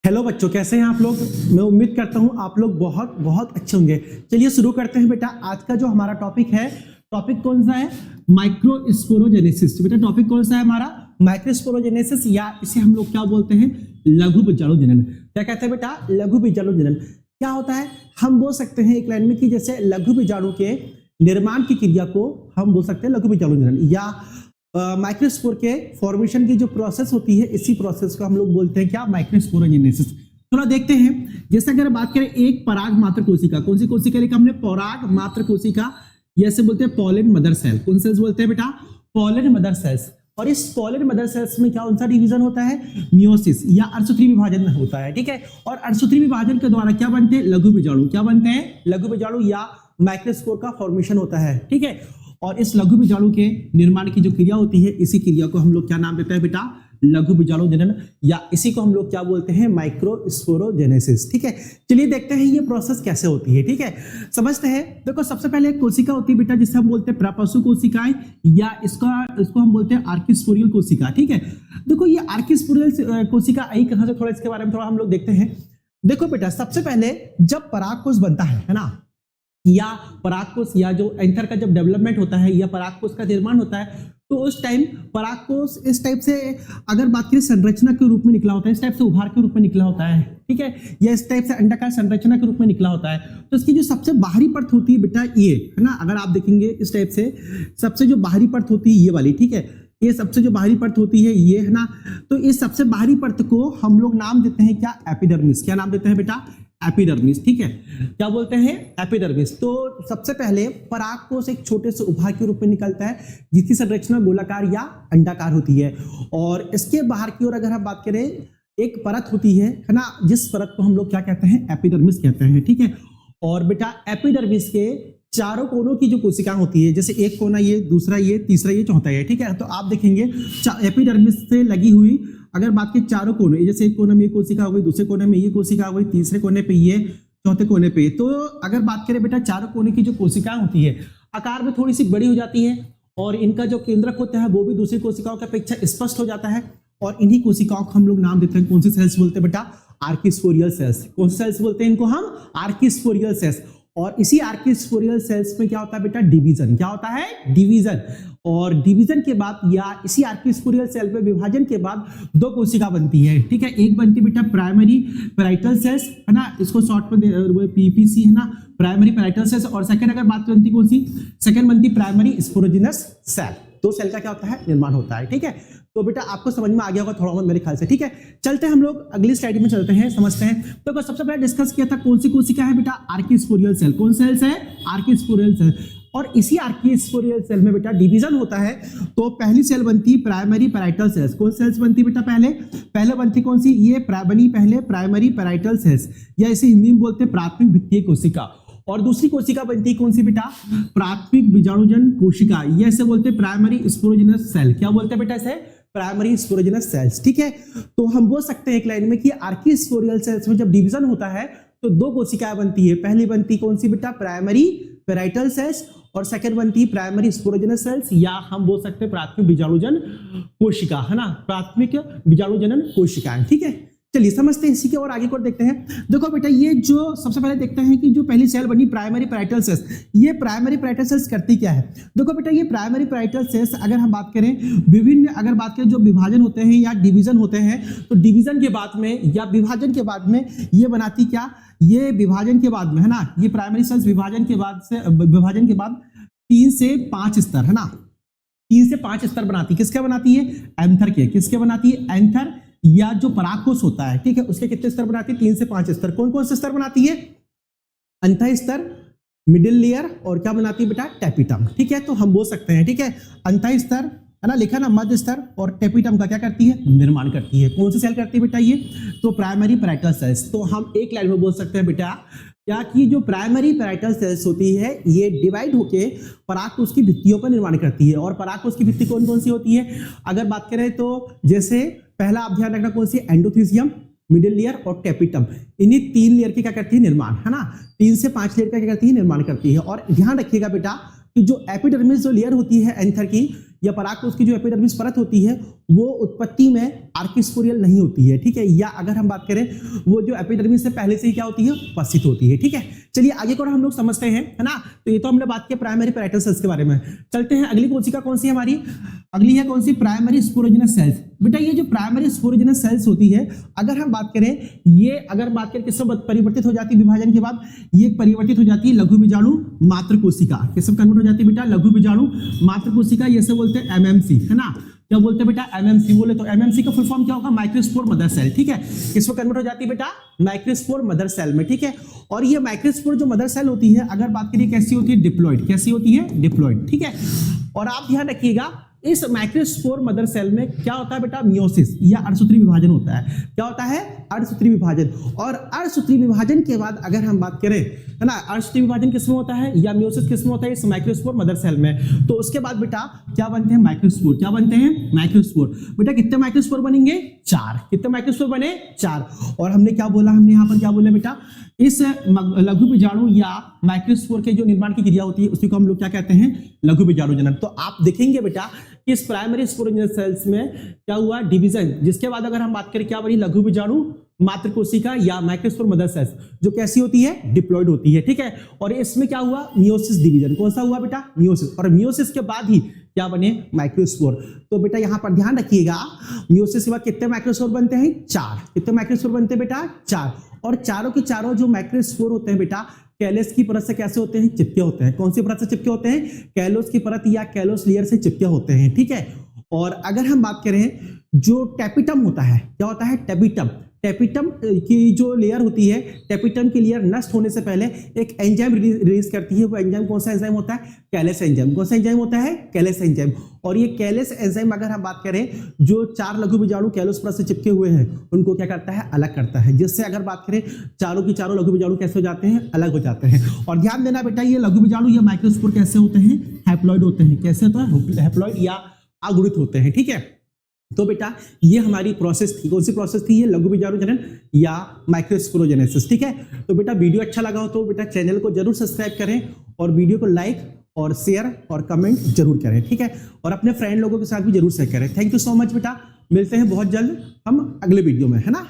Hello बच्चों, कैसे हैं आप लोग। मैं उम्मीद करता हूं आप लोग बहुत बहुत अच्छे होंगे। चलिए शुरू करते हैं बेटा। आज का जो हमारा टॉपिक है, टॉपिक कौन सा है? माइक्रोस्पोरोजेनेसिस। बेटा टॉपिक कौन सा है हमारा? माइक्रोस्पोरोजेनेसिस, या इसे हम लोग क्या बोलते हैं? लघु बीजाणु जनन। क्या कहते हैं बेटा? लघु बीजाणु जनन। क्या होता है? हम बोल सकते हैं एक लाइन में कि जैसे लघु बीजाणु के निर्माण की क्रिया को हम बोल सकते हैं लघु बीजाणु जनन, या माइक्रोस्पोर के फॉर्मेशन की जो प्रोसेस होती है, इसी प्रोसेस को हम लोग बोलते हैं क्या? माइक्रोस्पोरोजेनेसिस। थोड़ा देखते हैं। जैसे अगर बात करें एक पराग मात्र कोशिका, कौन सी कोशिका लिखा हमने? पराग मात्र कोशिका, जैसे बोलते हैं पॉलन मदर सेल। कौन सेल्स बोलते हैं बेटा? Pollen mother cells. और इस पॉलन मदर सेल्स में क्या कौन सा डिवीजन होता है? मियोसिस या अर्धसूत्री विभाजन होता है। ठीक है। और अर्धसूत्री विभाजन के द्वारा क्या बनते हैं? लघु बीजाणु। क्या बनते हैं? लघु बीजाणु या माइक्रोस्पोर का फॉर्मेशन होता है। ठीक है। और इस लघु बीजाणु के निर्माण की जो क्रिया होती है, इसी क्रिया को हम लोग क्या नाम देते हैं बेटा? लघु बीजाणु जनन, या इसी को हम लोग क्या बोलते हैं? माइक्रोस्पोरोजेनेसिस। ठीक है। चलिए देखते हैं ये प्रोसेस कैसे होती है। ठीक है, समझते हैं। देखो सबसे पहले एक कोशिका होती है बेटा, जिसे हम बोलते हैं प्रपशु कोशिकाएं, या इसको हम बोलते हैं आर्किस्पोरियल कोशिका। ठीक है। देखो ये आर्किस्पोरियल कोशिका आई कहां से, थोड़ा इसके बारे में थोड़ा हम लोग देखते हैं। देखो बेटा, सबसे पहले जब परागकोश बनता है ना, या परागकोश या जो एंथर का जब डेवलपमेंट होता है या परागकोश का निर्माण होता है, तो उस टाइम परागकोश इस टाइप से, अगर बात करें संरचना के रूप में निकला होता है, इस टाइप से उभार के रूप में निकला होता है। ठीक है। या इस टाइप से अंडाकार संरचना के रूप में निकला होता है। तो इसकी जो सबसे बाहरी परत होती है बेटा, ये है ना, अगर आप देखेंगे इस टाइप से सबसे जो बाहरी परत होती है ये वाली। ठीक है। ये सबसे जो बाहरी परत होती है ये है ना, तो इस सबसे बाहरी परत को हम लोग नाम देते हैं क्या? एपिडर्मिस। क्या नाम देते हैं बेटा? एपिडर्मिस। ठीक है। क्या बोलते हैं? एपिडर्मिस। तो सबसे पहले परागकोश एक छोटे से उभार के रूप में निकलता है, जिसकी संरचना गोलाकार या अंडाकार होती है। और इसके बाहर की ओर अगर हम बात करें, एक परत होती है ना, जिस परत को हम लोग क्या कहते हैं? एपिडर्मिस कहते हैं। ठीक है। और बेटा एपिडर्मिस के चारों कोनों की जो कोशिकाएं होती है, जैसे एक कोना ये, दूसरा ये, तीसरा ये, चौथा ये। ठीक है। तो आप देखेंगे एपिडर्मिस से लगी हुई अगर बात की चारों कोने, जैसे एक कोने में ये कोशिका हो गई, दूसरे कोने में ये कोशिका हो गई, तीसरे कोने पे ये, चौथे कोने पे। तो अगर बात करें बेटा, चारों कोने की जो कोशिकाएं होती है आकार में थोड़ी सी बड़ी हो जाती है, और इनका जो केंद्रक होता है वो भी दूसरी कोशिकाओं की अपेक्षा स्पष्ट हो जाता है। और इन्हीं कोशिकाओं को हम लोग नाम देते हैं, कौन सी सेल्स बोलते हैं बेटा? Archesporial cells. कौन सी सेल्स बोलते हैं इनको हम? Archesporial cells. और इसी आर्किस्पोरियल सेल्स में क्या होता है बेटा? डिवीजन। क्या होता है? डिवीजन। और डिवीजन के बाद, या इसी आर्किस्पोरियल सेल में विभाजन के बाद दो कोशिका बनती है। ठीक है। एक बनती बेटा प्राइमरी पैराइटल सेल्स, है ना, इसको शॉर्ट में पीपीसी है ना, प्राइमरी पैराइटल सेल्स। और सेकंड अगर बात बनती कौन सी? सेकंड बनती प्राइमरी स्पोरोजिनस सेल। दो सेल का क्या होता है? निर्माण होता है। ठीक है। तो बेटा आपको समझ में आ गया होगा थोड़ा बहुत मेरे ख्याल से। ठीक है। चलते हैं हम लोग अगली स्लाइड में, चलते हैं, समझते हैं। तो सबसे पहले डिस्कस किया था कौन सी कोशिका है बेटा? Archesporial cell. कौन सेल्स है? Archesporial cell. और इसी आर्किस्पोरियल सेल में बेटा डिवीजन होता है। तो पहली सेल बनती है primary parietal cells. Cone cells बनती बेटा? पहले बनती कौन सी? ये बनी पहले प्राइमरी पैराइटल सेल्स, या इसे हिंदी में बोलते हैं प्राथमिक भित्तीय कोशिका। और दूसरी कोशिका बनती है कौन सी बेटा? प्राथमिक बीजाणुजन कोशिका, ये इसे बोलते हैं प्राइमरी स्पोरोजिनस सेल। क्या बोलते हैं बेटा इसे? Primary sporogenous sales. ठीक है। तो हम बोल सकते हैं एक लाइन में कि आर्किस्पोरियल सेल्स में जब डिवीजन होता है तो दो कोशिकाएं बनती है। पहली बनती कौन सी बेटा? प्राइमरी पैराइटल सेल्स, और सेकंड बनती है प्राइमरी स्पोरोजिनस सेल्स, या हम बोल सकते हैं प्राथमिक बीजाणुजन कोशिका, है ना, प्राथमिक बीजाणुजनन कोशिकाएं। ठीक है। चलिए समझते हैं, इसी के और आगे को देखते हैं। देखो बेटा, ये जो सबसे पहले देखते हैं कि जो पहली सेल बनी प्राइमरी पैराइटल सेल्स, ये प्राइमरी पैराइटल सेल्स करती क्या है? देखो बेटा, ये प्राइमरी पैराइटल सेल्स अगर हम बात करें विभिन्न, अगर बात करें जो विभाजन होते हैं या डिवीजन होते हैं, तो डिवीजन के बाद में या विभाजन के बाद में ये बनाती क्या? ये विभाजन के बाद में, है ना, ये प्राइमरी सेल्स विभाजन के बाद 3 से 5 स्तर, है ना, 3 से 5 स्तर बनाती। किसके बनाती है? एंथर के। किसके बनाती है? एंथर या जो परागकोश होता है, ठीक है, उसके कितने स्तर बनाती है? 3 से 5 स्तर। कौन कौन से स्तर बनाती है? अंतः स्तर, मिडिल लेयर, और क्या बनाती है बेटा? टेपिटम। ठीक है। तो हम बोल सकते हैं, ठीक है, अंतः स्तर, है ना, लिखा ना, मध्य स्तर, और टेपिटम का क्या करती है? निर्माण करती है। कौन सी सेल करती है बेटा? ये तो प्राइमरी पैराइटल सेल्स। तो हम एक लाइन में बोल सकते हैं बेटा क्या कि जो प्राइमरी पैराइटल सेल्स होती है ये डिवाइड होके परागकोश की भित्तियों का निर्माण करती है। और परागकोश की भित्ति कौन कौन सी होती है? अगर बात करें तो जैसे पहला आप ध्यान रखना कौन सी? एंडोथीसियम, मिडिल लेयर और कैपिटम। इन्हीं 3 लेयर की क्या करती है? निर्माण, है ना, 3 से 5 लेयर का क्या करती है? निर्माण करती है। और ध्यान रखिएगा बेटा कि जो एपिडर्मिस जो लेयर होती है एंथर की, या परागकोश की जो एपिडर्मिस परत होती है वो उत्पत्ति में आर्किस्पोरियल नहीं होती है, ठीक है, या अगर हम बात करें वो जो एपिडर्मिस से पहले से ही क्या होती है, उपस्थित होती है, ठीक है। चलिए आगे को हम लोग समझते हैं, है ना। तो ये तो हमने बात किया प्राइमरी पैराइटल सेल्स के बारे में। चलते हैं अगली कोशिका कौन सी है हमारी, अगली है कौन सी, प्राइमरी स्पोरोजेनस सेल्स। बेटा ये जो प्राइमरी स्पोरोजेनस सेल्स होती है, अगर हम बात करें, ये अगर बात करें किसमें परिवर्तित हो जाती है विभाजन के बाद, ये परिवर्तित हो जाती है लघु बीजाणु मात्र कोशिका। किसमें कन्वर्ट हो जाती है बेटा, लघु बीजाणु मात्र कोशिका, ये सब बोलते हैं एमएमसी, है ना। क्या बोलते हैं बेटा, एमएमसी बोले तो एमएमसी का फुल फॉर्म क्या होगा, माइक्रोस्पोर मदर सेल, ठीक है। किसमें कन्वर्ट हो जाती है बेटा, माइक्रोस्पोर मदर सेल में, ठीक है। और ये माइक्रोस्पोर जो मदर सेल होती है, अगर बात करिए कैसी होती है, डिप्लॉइड, कैसी होती है, डिप्लॉइड, ठीक है। और आप ध्यान रखिएगा इस माइक्रोस्पोर मदर सेल में क्या होता है बेटा, मियोसिस या अर्धसूत्री विभाजन होता है। क्या होता है, अर्धसूत्री विभाजन। और अर्धसूत्री विभाजन के बाद अगर हम बात करें, है ना, अर्धसूत्री विभाजन किसमें होता है या मियोसिस किसमें होता है, इस माइक्रोस्पोर मदर सेल में। तो उसके बाद बेटा क्या बनते हैं, माइक्रोस्पोर। क्या बनते हैं, माइक्रोस्पोर। बेटा कितने माइक्रोस्पोर बनेंगे, 4। कितने माइक्रोस्पोर बने, 4। और हमने क्या बोला, हमने यहाँ पर क्या बोला बेटा, इस लघु बीजाणु या माइक्रोस्पोर के जो निर्माण की क्रिया होती है उसी को हम लोग क्या कहते हैं, लघु बीजाणु जनन। तो आप देखेंगे बेटा इस प्राइमरी स्पोरोजेनस सेल्स में क्या हुआ, डिवीजन, जिसके बाद अगर हम बात करें क्या बनी, लघु बीजाणु मात्र कोशिका या माइक्रोस्पोर मदर सेल्स, जो कैसी होती है, डिप्लॉइड होती है, ठीक है। और इसमें क्या हुआ, मियोसिस डिवीजन। कौन सा हुआ बेटा, मियोसिस। और मियोसिस के बाद ही क्या बने, माइक्रोस्पोर। तो बेटा यहां पर ध्यान रखिएगा, मियोसिस के बाद कितने माइक्रोस्पोर बनते हैं, 4। कितने माइक्रोस्पोर बनते हैं बेटा, 4। और चारों के चारों जो माइक्रोस्पोर होते हैं बेटा कैलस की परत से कैसे होते हैं, चिपके होते हैं। कौन सी परत से चिपके होते हैं, कैलोस की परत या कैलोस लेयर से चिपके होते हैं, ठीक है। और अगर हम बात करें जो टेपिटम होता है, क्या होता है, टेपिटम। टेपिटम की जो लेयर होती है, टेपिटम की लेयर नष्ट होने से पहले एक एंजाइम रिलीज करती है। वो एंजाइम कौन सा एंजाइम होता है, कैलेस एंजाइम। कौन सा एंजाइम होता है, कैलेस एंजाइम। और ये कैलेस एंजाइम अगर हम बात करें, जो 4 लघु बीजाणु कैलोस परत से चिपके हुए हैं उनको क्या करता है, अलग करता है। जिससे अगर बात करें चारों की चारों लघु बीजाणु कैसे हो जाते हैं, अलग हो जाते हैं। और ध्यान देना बेटा ये लघु बीजाणु या माइक्रोस्पोर कैसे होते हैं, हैप्लॉइड होते हैं। कैसे होता है, हैप्लॉइड या अगुणित होते हैं, ठीक है। तो बेटा ये हमारी प्रोसेस थी, कौन सी प्रोसेस थी, ये लघु बीजाणु जनन या माइक्रोस्पोरोजेनेसिस, ठीक है। तो बेटा वीडियो अच्छा लगा हो तो बेटा चैनल को जरूर सब्सक्राइब करें और वीडियो को लाइक और शेयर और कमेंट जरूर करें, ठीक है। और अपने फ्रेंड लोगों के साथ भी जरूर शेयर करें। थैंक यू सो मच बेटा, मिलते हैं बहुत जल्द हम अगले वीडियो में, है ना।